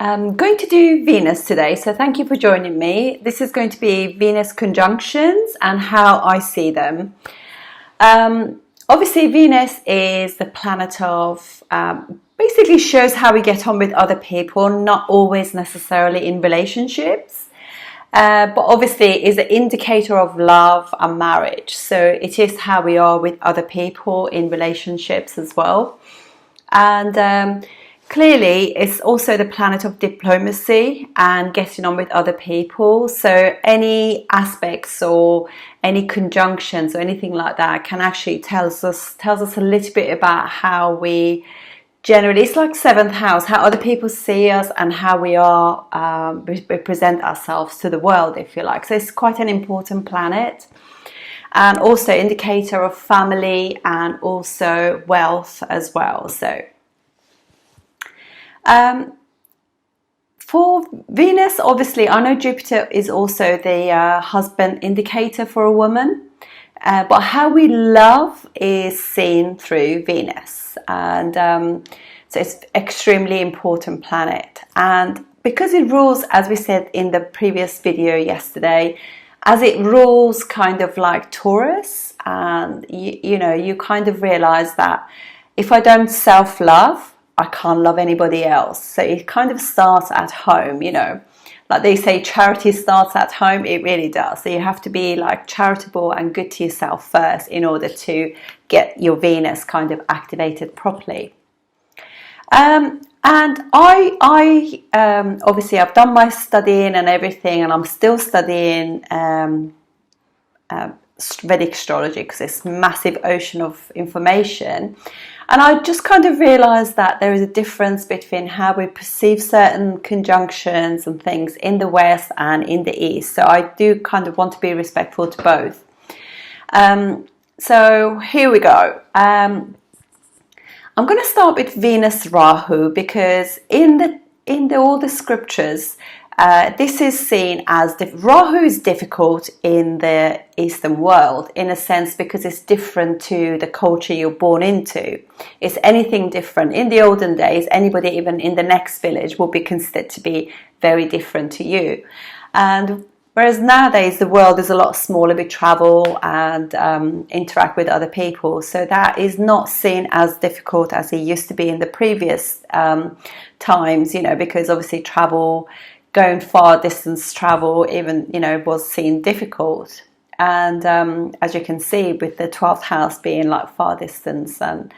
I'm going to do Venus today, so thank you for joining me. This is going to be Venus conjunctions and how I see them. Obviously, Venus is the planet of, basically shows how we get on with other people, not always necessarily in relationships. But obviously is an indicator of love and marriage. So it is how we are with other people in relationships as well. And clearly, it's also the planet of diplomacy and getting on with other people. So any aspects or any conjunctions or anything like that can actually tells us a little bit about how we generally, it's like seventh house, how other people see us and how we are represent ourselves to the world, if you like. So it's quite an important planet, and also indicator of family and also wealth as well. So for Venus, obviously, I know Jupiter is also the husband indicator for a woman, but how we love is seen through Venus, and so it's extremely important planet. And because it rules, as we said in the previous video yesterday, as it rules kind of like Taurus, and you know, you kind of realize that if I don't self-love, I can't love anybody else. So it kind of starts at home, you know, like they say charity starts at home. It really does. So you have to be like charitable and good to yourself first in order to get your Venus kind of activated properly. And I obviously I've done my studying and everything, and I'm still studying Vedic astrology because it's a massive ocean of information. And I just kind of realised that there is a difference between how we perceive certain conjunctions and things in the West and in the East. So I do kind of want to be respectful to both. So here we go. I'm going to start with Venus Rahu, because in all the scriptures, this is seen as Rahu is difficult in the Eastern world in a sense because it's different to the culture you're born into. It's anything different. In the olden days, anybody even in the next village would be considered to be very different to you. And whereas nowadays the world is a lot smaller, we travel and interact with other people. So that is not seen as difficult as it used to be in the previous times, you know, because obviously going far distance travel even, you know, was seen difficult. And as you can see with the 12th house being like far distance. And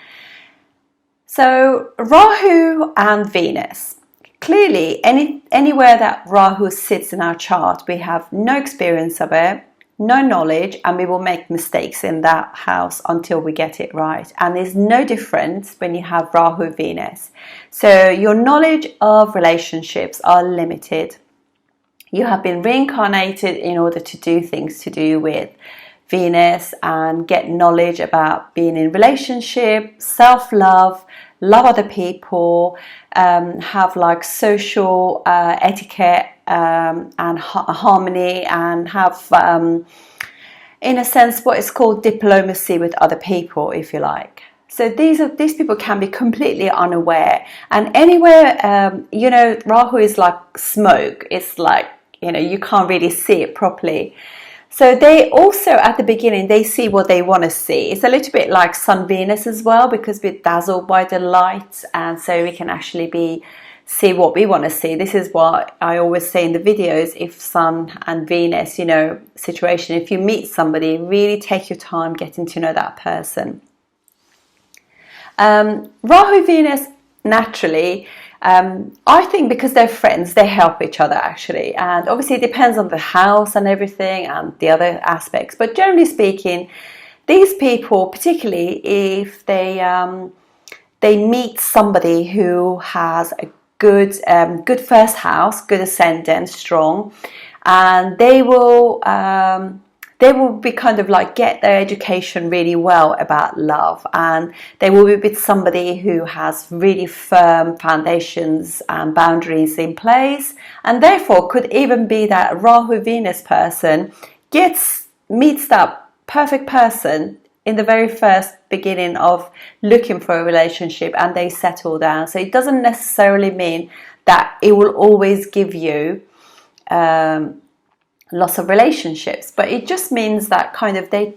so Rahu and Venus. Clearly, anywhere that Rahu sits in our chart, we have no experience of it, no knowledge, and we will make mistakes in that house until we get it right. And there's no difference when you have Rahu Venus. So your knowledge of relationships are limited. You have been reincarnated in order to do things to do with Venus and get knowledge about being in relationship, self-love, love other people, have like social etiquette and harmony, and have in a sense what is called diplomacy with other people, if you like. So these people can be completely unaware, and anywhere you know, Rahu is like smoke. It's like, you know, you can't really see it properly. So they also, at the beginning, they see what they want to see. It's a little bit like Sun Venus as well, because we're dazzled by the light, and so we can actually see what we want to see. This is what I always say in the videos. If Sun and Venus, you know, situation, if you meet somebody, really take your time getting to know that person. Rahu Venus, naturally, I think because they're friends, they help each other actually, and obviously it depends on the house and everything and the other aspects, but generally speaking, these people, particularly if they meet somebody who has a good first house, good ascendant, strong, and they will be kind of like get their education really well about love, and they will be with somebody who has really firm foundations and boundaries in place, and therefore could even be that Rahu Venus person meets that perfect person in the very first beginning of looking for a relationship, and they settle down. So it doesn't necessarily mean that it will always give you lots of relationships, but it just means that kind of they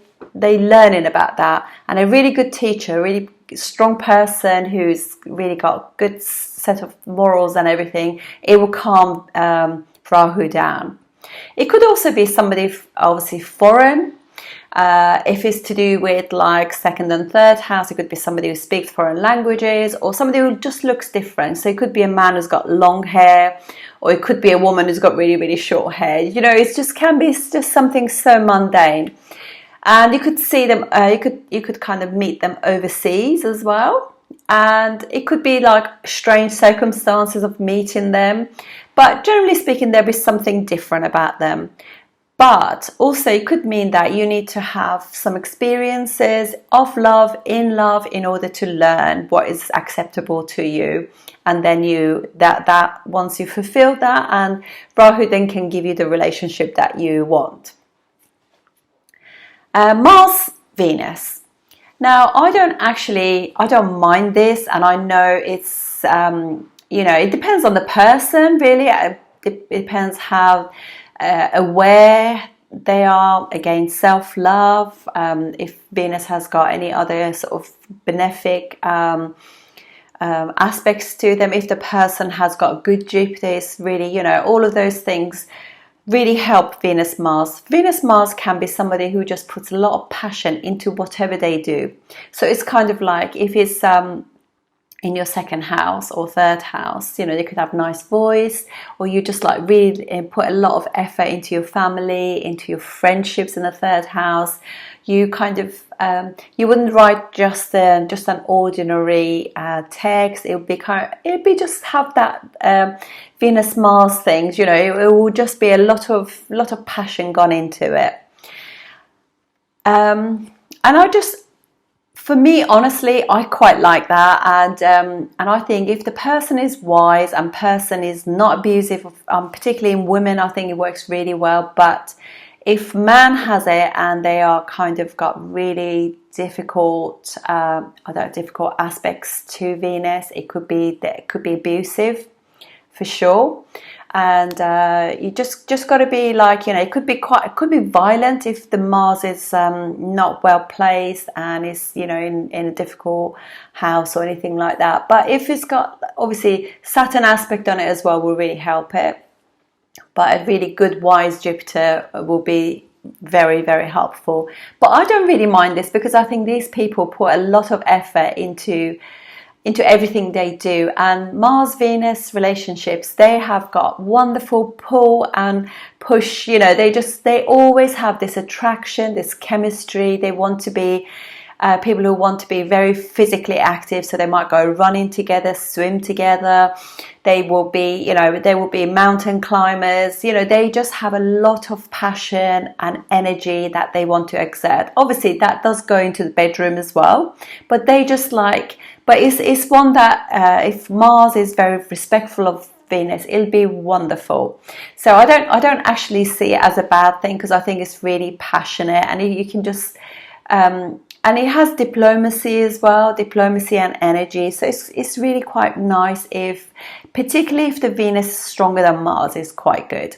learning about that, and a really good teacher, a really strong person who's really got good set of morals and everything, it will calm Rahu down. It could also be somebody obviously foreign. If it's to do with like second and third house, it could be somebody who speaks foreign languages, or somebody who just looks different. So it could be a man who's got long hair, or it could be a woman who's got really, really short hair. You know, it just can be just something so mundane. And you could see them, you could kind of meet them overseas as well. And it could be like strange circumstances of meeting them. But generally speaking, there is something different about them. But also it could mean that you need to have some experiences of love, in order to learn what is acceptable to you. And then that once you fulfill that, and Rahu then can give you the relationship that you want. Mars, Venus. Now, I don't mind this, and I know it's, it depends on the person, really. It depends how aware they are, again, self-love, if Venus has got any other sort of benefic aspects to them, if the person has got good Jupiter, it's really, all of those things really help Venus Mars. Venus Mars can be somebody who just puts a lot of passion into whatever they do. So it's kind of like if it's in your second house or third house, you could have nice voice, or you just like really put a lot of effort into your family, into your friendships in the third house. You kind of you wouldn't write just an ordinary text. It'd be just have that Venus Mars things. It will just be a lot of passion gone into it. And for me, honestly, I quite like that, and I think if the person is wise and person is not abusive, particularly in women, I think it works really well. But if man has it and they are kind of got really difficult aspects to Venus, it could be abusive for sure. And you just got to be like, it could be violent if the Mars is not well placed and is in a difficult house or anything like that. But if it's got obviously Saturn aspect on it as well, will really help it. But a really good wise Jupiter will be very, very helpful. But I don't really mind this, because I think these people put a lot of effort into everything they do, and Mars Venus relationships, they have got wonderful pull and push. They always have this attraction, this chemistry. They want to be people who want to be very physically active, so they might go running together, swim together. They will be mountain climbers. They just have a lot of passion and energy that they want to exert. Obviously that does go into the bedroom as well, but they just like, but it's one that if Mars is very respectful of Venus, it'll be wonderful. So I don't actually see it as a bad thing, because I think it's really passionate, and you can just and it has diplomacy as well, diplomacy and energy. So it's really quite nice, particularly if the Venus is stronger than Mars, is quite good.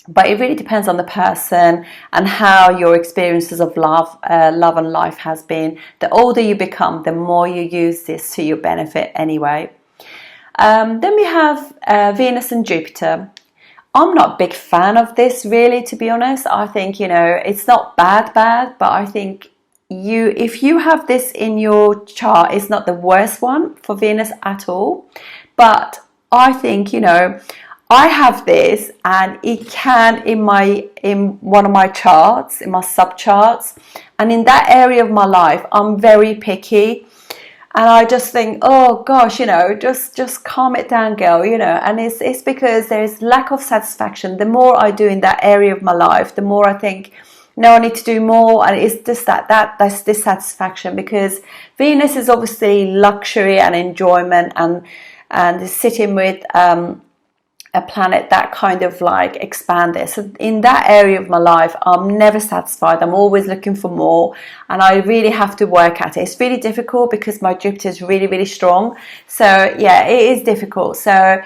But it really depends on the person and how your experiences of love and life has been. The older you become, the more you use this to your benefit anyway. Then we have Venus and Jupiter. I'm not a big fan of this, really, to be honest. I think, it's not bad, but I think if you have this in your chart, it's not the worst one for Venus at all. But I think, I have this, and it can in one of my charts, in my subcharts, and in that area of my life, I'm very picky, and I just think, oh gosh, just calm it down, girl, and it's because there's lack of satisfaction. The more I do in that area of my life, the more I think, no, I need to do more, and it's just that's dissatisfaction, because Venus is obviously luxury and enjoyment, and is sitting with a planet that kind of like expanded. So in that area of my life, I'm never satisfied. I'm always looking for more, and I really have to work at it. It's really difficult because my Jupiter is really, really strong. So yeah, it is difficult. So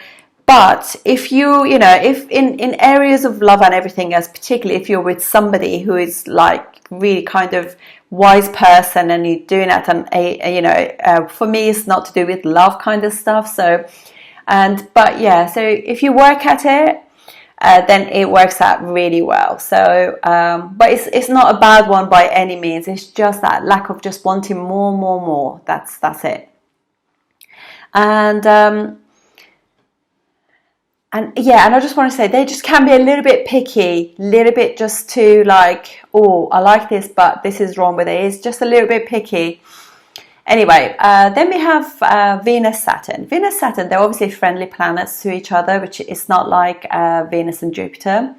But if you know, if in areas of love and everything else, particularly if you're with somebody who is like really kind of wise person and you're doing that, and you know, for me, it's not to do with love kind of stuff. So, but yeah, so if you work at it, then it works out really well. So, but it's not a bad one by any means. It's just that lack of just wanting more. That's it. And yeah, and I just want to say they just can be a little bit picky, little bit just too like, oh, I like this, but this is wrong with it. It's just a little bit picky. Anyway, then we have Venus, Saturn. Venus, Saturn, they're obviously friendly planets to each other, which is not like Venus and Jupiter.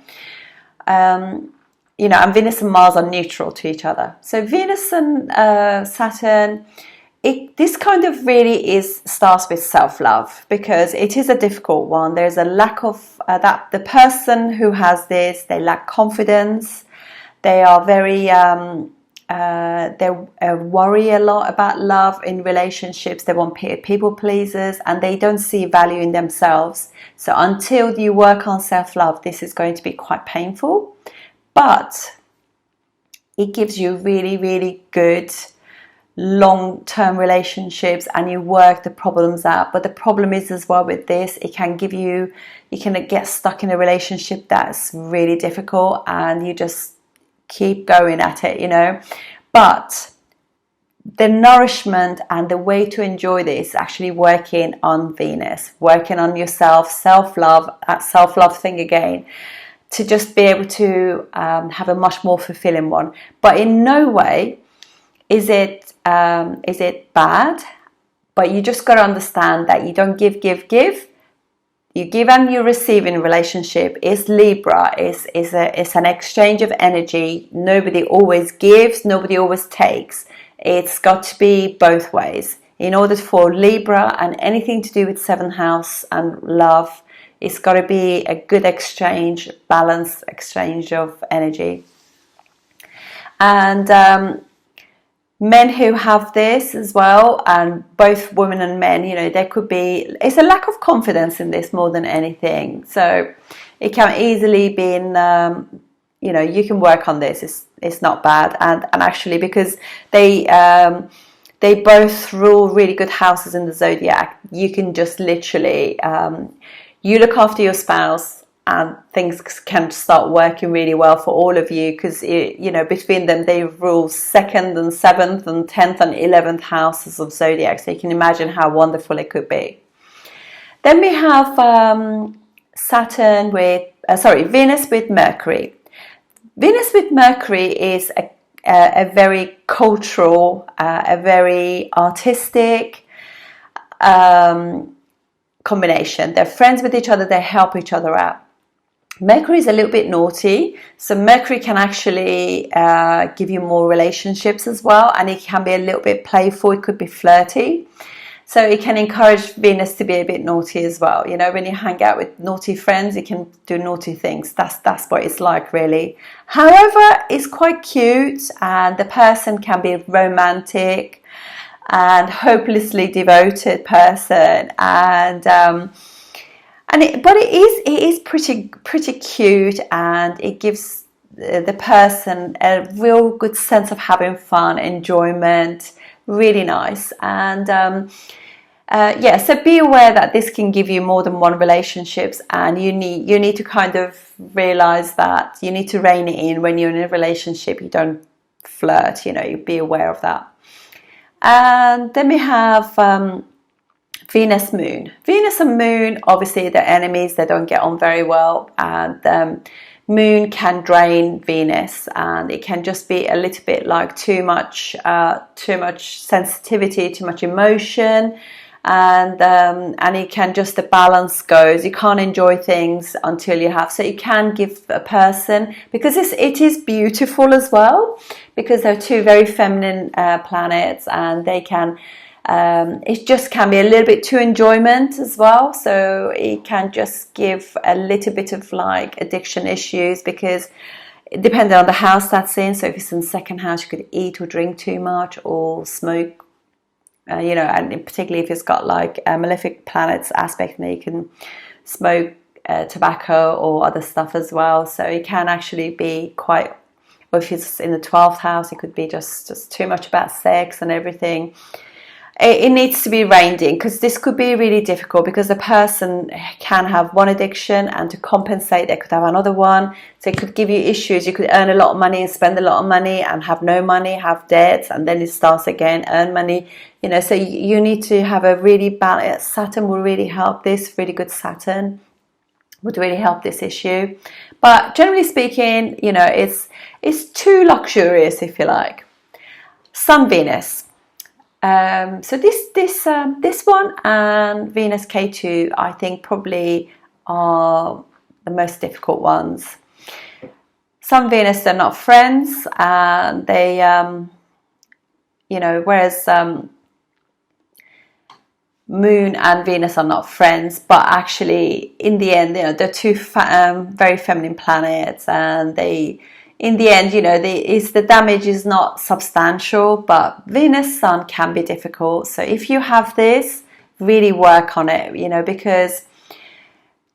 You know, and Venus and Mars are neutral to each other. So Venus and Saturn, this kind of really starts with self-love, because it is a difficult one. There's a lack of that. The person who has this, they lack confidence. They are very they worry a lot about love in relationships. They want people pleasers, and they don't see value in themselves. So until you work on self-love, this is going to be quite painful, but it gives you really good long-term relationships, and you work the problems out. But the problem is as well with this, it can give you can get stuck in a relationship that's really difficult, and you just keep going at it, you know. But the nourishment and the way to enjoy this is actually working on Venus, working on yourself, self-love, that self-love thing again, to just be able to have a much more fulfilling one. But in no way is it bad, but you just got to understand that you don't give. You give and you receive in a relationship. It's Libra. It's an exchange of energy. Nobody always gives, nobody always takes. It's got to be both ways. In order for Libra and anything to do with seventh house and love, it's got to be a good exchange, balanced exchange of energy. And men who have this as well, and both women and men, you know, there could be, it's a lack of confidence in this more than anything. So it can easily be in, you know, you can work on this. It's not bad. And actually, because they both rule really good houses in the zodiac, you can just literally, you look after your spouse, and things can start working really well for all of you, because, you know, between them, they rule 2nd and 7th and 10th and 11th houses of zodiac. So you can imagine how wonderful it could be. Then we have Venus with Mercury. Venus with Mercury is a very cultural, a very artistic combination. They're friends with each other. They help each other out. Mercury is a little bit naughty, so Mercury can actually give you more relationships as well, and it can be a little bit playful. It could be flirty, so it can encourage Venus to be a bit naughty as well. You know, when you hang out with naughty friends, you can do naughty things. That's what it's like, really. However, it's quite cute, and the person can be romantic and hopelessly devoted person, but it is pretty cute, and it gives the person a real good sense of having fun, enjoyment, really nice. And yeah, so be aware that this can give you more than one relationships, and you need to kind of realize that you need to rein it in when you're in a relationship. You don't flirt, you know, you be aware of that. And then we have Venus, Moon. Venus and Moon, obviously they're enemies. They don't get on very well, and Moon can drain Venus, and it can just be a little bit like too much sensitivity, too much emotion, and it can just, the balance goes. You can't enjoy things until you have. So it can give a person, because it is beautiful as well, because they're two very feminine planets, and they can. It just can be a little bit too enjoyment as well, so it can just give a little bit of like addiction issues, because depending on the house that's in. So if it's in the second house, you could eat or drink too much or smoke, you know, and particularly if it's got like a malefic planets aspect, then you can smoke tobacco or other stuff as well. So it can actually be quite, or if it's in the 12th house, it could be just too much about sex and everything. It needs to be reined in, because this could be really difficult, because the person can have one addiction, and to compensate they could have another one. So it could give you issues. You could earn a lot of money and spend a lot of money and have no money, have debts, and then it starts again, earn money, you know. So you need to have a really balanced. Saturn will really help this. Really good Saturn would really help this issue. But generally speaking, you know, it's too luxurious, if you like. Sun, Venus. So this one and Venus K2, I think probably are the most difficult ones. Sun, Venus, they're not friends, and they, you know, whereas Moon and Venus are not friends, but actually in the end, you know, they're two very feminine planets, and they, in the end, you know, the damage is not substantial, but Venus Sun can be difficult. So if you have this, really work on it, you know, because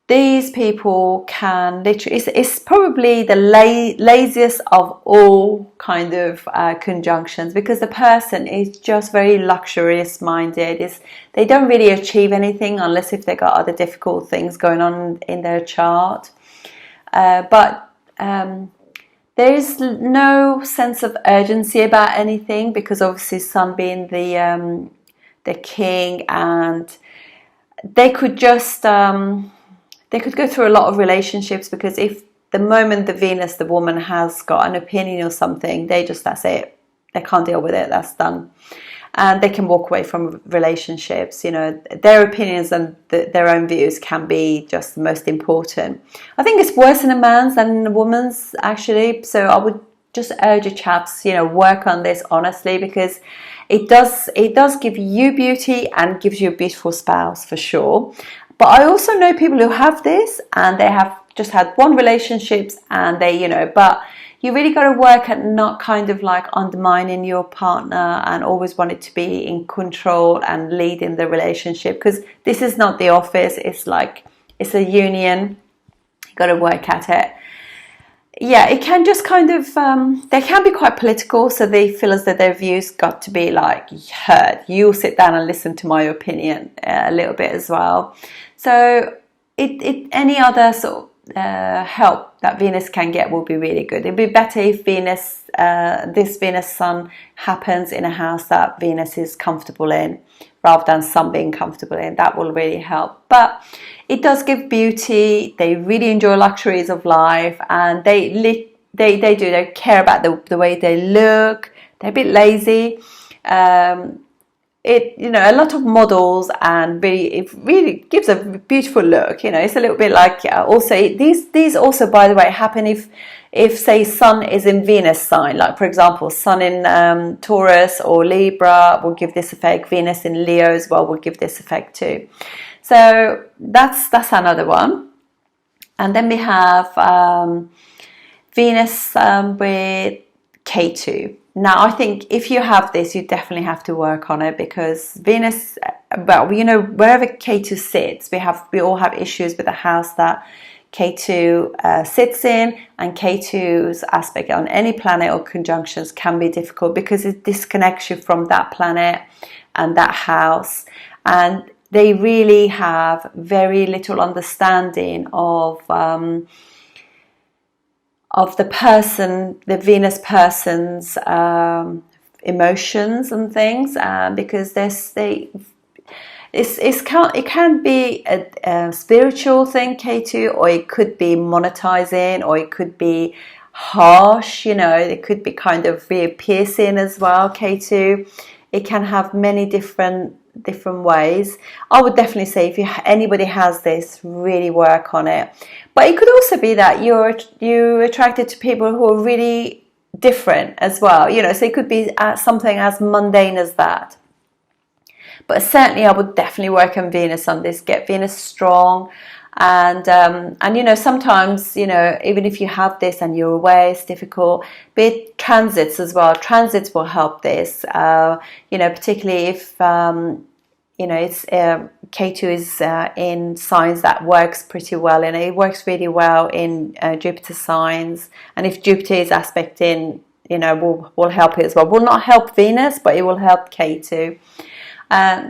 these people can literally, it's probably the laziest of all kind of conjunctions, because the person is just very luxurious minded. They don't really achieve anything unless if they got other difficult things going on in their chart. There is no sense of urgency about anything, because obviously Sun being the king, and they could just they could go through a lot of relationships, because if the moment the Venus, the woman, has got an opinion or something, that's it. They can't deal with it. That's done. And they can walk away from relationships. You know, their opinions and their own views can be just the most important. I think it's worse in a man's than in a woman's, actually. So I would just urge you chaps, you know, work on this honestly, because it does give you beauty and gives you a beautiful spouse for sure. But I also know people who have this, and they have just had one relationships, and they, you know, but you really got to work at not kind of like undermining your partner and always want it to be in control and lead in the relationship, because this is not the office. It's like, it's a union. You got to work at it. Yeah, it can just kind of, they can be quite political, so they feel as though their views got to be like heard. You'll sit down and listen to my opinion a little bit as well. So any other sort of help that Venus can get will be really good. It'd be better if this Venus Sun happens in a house that Venus is comfortable in, rather than Sun being comfortable in. That will really help. But it does give beauty. They really enjoy luxuries of life, and they care about the way they look. They're a bit lazy. You know, a lot of models, and it really gives a beautiful look. You know, it's a little bit like, also these also, by the way, happen if say Sun is in Venus sign, like for example Sun in Taurus or Libra will give this effect. Venus in Leo as well will give this effect too. So that's another one. And then we have Venus with K2. Now, I think if you have this, you definitely have to work on it, because Venus, well, you know, wherever K2 sits, we all have issues with the house that K2 sits in, and K2's aspect on any planet or conjunctions can be difficult, because it disconnects you from that planet and that house, and they really have very little understanding of the person, the Venus person's emotions and things, because it can be a spiritual thing, K2, or it could be monetizing, or it could be harsh. You know, it could be kind of really piercing as well, K2. It can have many different ways. I would definitely say if anybody has this, really work on it. But it could also be that you're attracted to people who are really different as well. You know, so it could be something as mundane as that. But certainly, I would definitely work on Venus on this. Get Venus strong, and you know, sometimes, you know, even if you have this and you're away, it's difficult. But transits as well. Transits will help this. You know, particularly if you know, it's K2 is in signs that works pretty well, and it works really well in Jupiter signs. And if Jupiter is aspecting, you know, will help it as well. Will not help Venus, but it will help K2.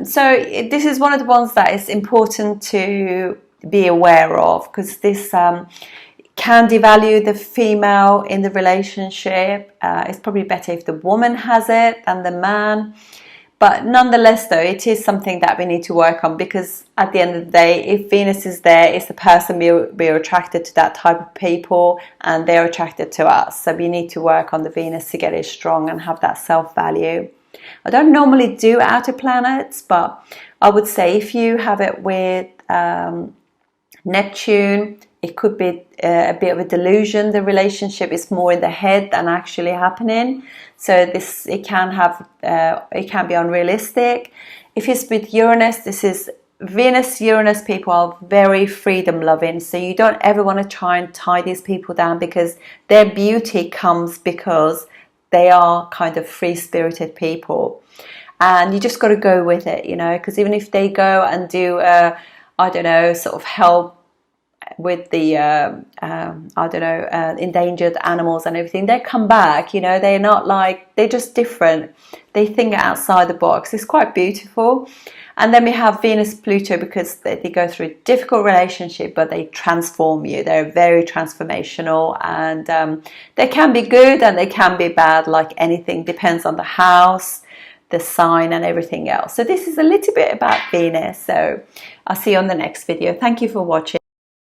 So this is one of the ones that is important to be aware of, because this can devalue the female in the relationship. It's probably better if the woman has it than the man. But nonetheless, though, it is something that we need to work on, because at the end of the day, if Venus is there, it's the person we're attracted to, that type of people, and they're attracted to us. So we need to work on the Venus to get it strong and have that self-value. I don't normally do outer planets, but I would say if you have it with Neptune, it could be a bit of a delusion. The relationship is more in the head than actually happening. So it can be unrealistic. If it's with Uranus, this is Venus, Uranus people are very freedom loving. So you don't ever want to try and tie these people down, because their beauty comes because they are kind of free spirited people. And you just got to go with it, you know, because even if they go and do, I don't know, sort of help with the endangered animals and everything, they come back, you know, they're not like, they're just different, they think outside the box. It's quite beautiful. And then we have Venus Pluto, because they go through a difficult relationship, but they transform you. They're very transformational, and they can be good and they can be bad, like anything, depends on the house, the sign and everything else. So this is a little bit about Venus. So I'll see you on the next video. Thank you for watching.